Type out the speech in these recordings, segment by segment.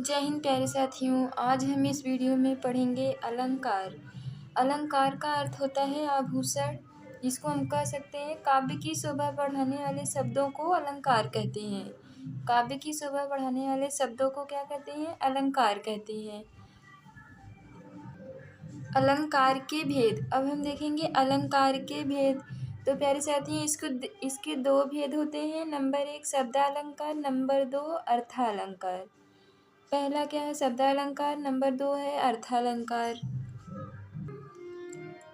जय हिंद प्यारे साथियों। आज हम इस वीडियो में पढ़ेंगे अलंकार। अलंकार का अर्थ होता है आभूषण, जिसको हम कह सकते हैं काव्य की शोभा बढ़ाने वाले शब्दों को अलंकार कहते हैं। काव्य की शोभा बढ़ाने वाले शब्दों को क्या कहते हैं? अलंकार कहते हैं। अलंकार के भेद। अब हम देखेंगे अलंकार के भेद। तो प्यारे साथियों, इसके दो भेद होते हैं। नंबर 1 शब्दालंकार, नंबर 2 अर्थालंकार। पहला क्या है? शब्दालंकार। नंबर 2 है अर्थालंकार।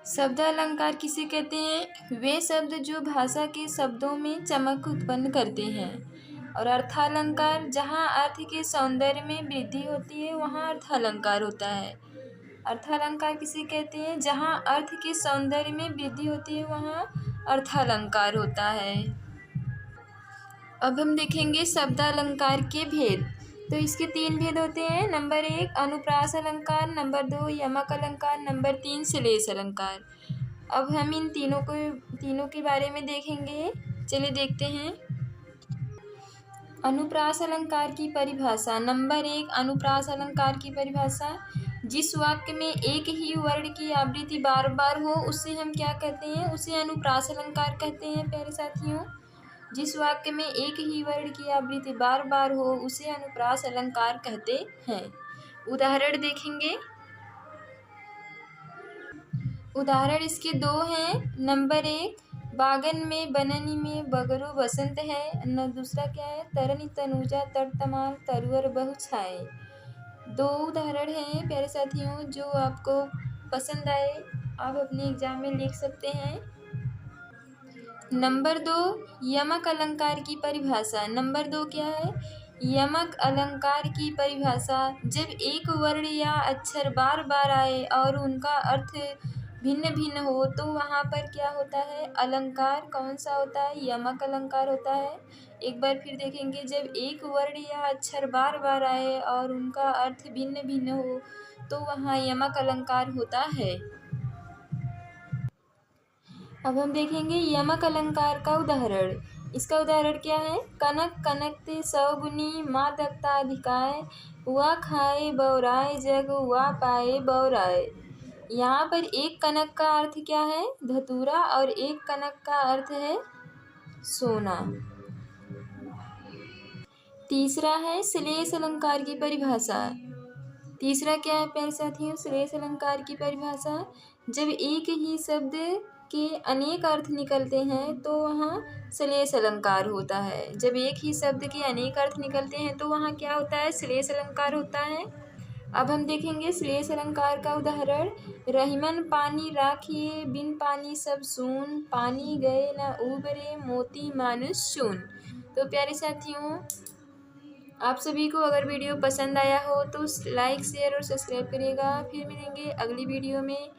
शब्दालंकार किसे कहते हैं? वे शब्द जो भाषा के शब्दों में चमक उत्पन्न करते हैं। और अर्थालंकार, जहाँ अर्थ के सौंदर्य में वृद्धि होती है वहाँ अर्थालंकार होता है। अर्थालंकार किसे कहते हैं? जहाँ अर्थ के सौंदर्य में वृद्धि होती है वहाँ अर्थालंकार होता है। अब हम देखेंगे शब्दालंकार के भेद। तो इसके 3 भेद होते हैं। नंबर 1 अनुप्रास अलंकार, नंबर 2 यमक अलंकार, नंबर 3 श्लेष अलंकार। अब हम इन तीनों के बारे में देखेंगे। चलिए देखते हैं। अनुप्रास अलंकार की परिभाषा। नंबर 1 अनुप्रास अलंकार की परिभाषा। जिस वाक्य में एक ही वर्ण की आवृत्ति बार बार हो उसे हम क्या कहते हैं? उसे अनुप्रास अलंकार कहते हैं प्यारे साथियों। जिस वाक्य में एक ही वर्ण की आवृत्ति बार बार हो उसे अनुप्रास अलंकार कहते हैं। उदाहरण देखेंगे। उदाहरण इसके 2 हैं। नंबर 1 बागन में बननी में बगरो बसंत है। दूसरा क्या है? तरनी तनुजा तर तमाल तरुअर बहु छाए। 2 उदाहरण हैं प्यारे साथियों, जो आपको पसंद आए आप अपने एग्जाम में लिख सकते हैं। नंबर 2 यमक अलंकार की परिभाषा। नंबर 2 क्या है? यमक अलंकार की परिभाषा। जब एक वर्ण या अक्षर बार बार आए और उनका अर्थ भिन्न भिन्न हो तो वहाँ पर क्या होता है? अलंकार कौन सा होता है? यमक अलंकार होता है। एक बार फिर देखेंगे। जब एक वर्ण या अक्षर बार बार आए और उनका अर्थ भिन्न भिन्न हो तो वहाँ यमक अलंकार होता है। अब हम देखेंगे यमक अलंकार का उदाहरण। इसका उदाहरण क्या है? कनक कनकते सौगुनी माँ दत्ता अधिकाय, हुआ खाए बौराए जग हुआ पाए बौराए। यहाँ पर एक कनक का अर्थ क्या है? धतूरा, और एक कनक का अर्थ है सोना। तीसरा है श्लेष अलंकार की परिभाषा। तीसरा क्या है प्यारे साथियों? श्लेष अलंकार की परिभाषा। जब एक ही शब्द के अनेक अर्थ निकलते हैं तो वहाँ श्लेष अलंकार होता है। जब एक ही शब्द के अनेक अर्थ निकलते हैं तो वहाँ क्या होता है? श्लेष अलंकार होता है। अब हम देखेंगे श्लेष अलंकार का उदाहरण। रहीमन पानी राखिए बिन पानी सब सून, पानी गए न उबरे मोती मानुष चून। तो प्यारे साथियों, आप सभी को अगर वीडियो पसंद आया हो तो लाइक शेयर और सब्सक्राइब करिएगा। फिर मिलेंगे अगली वीडियो में।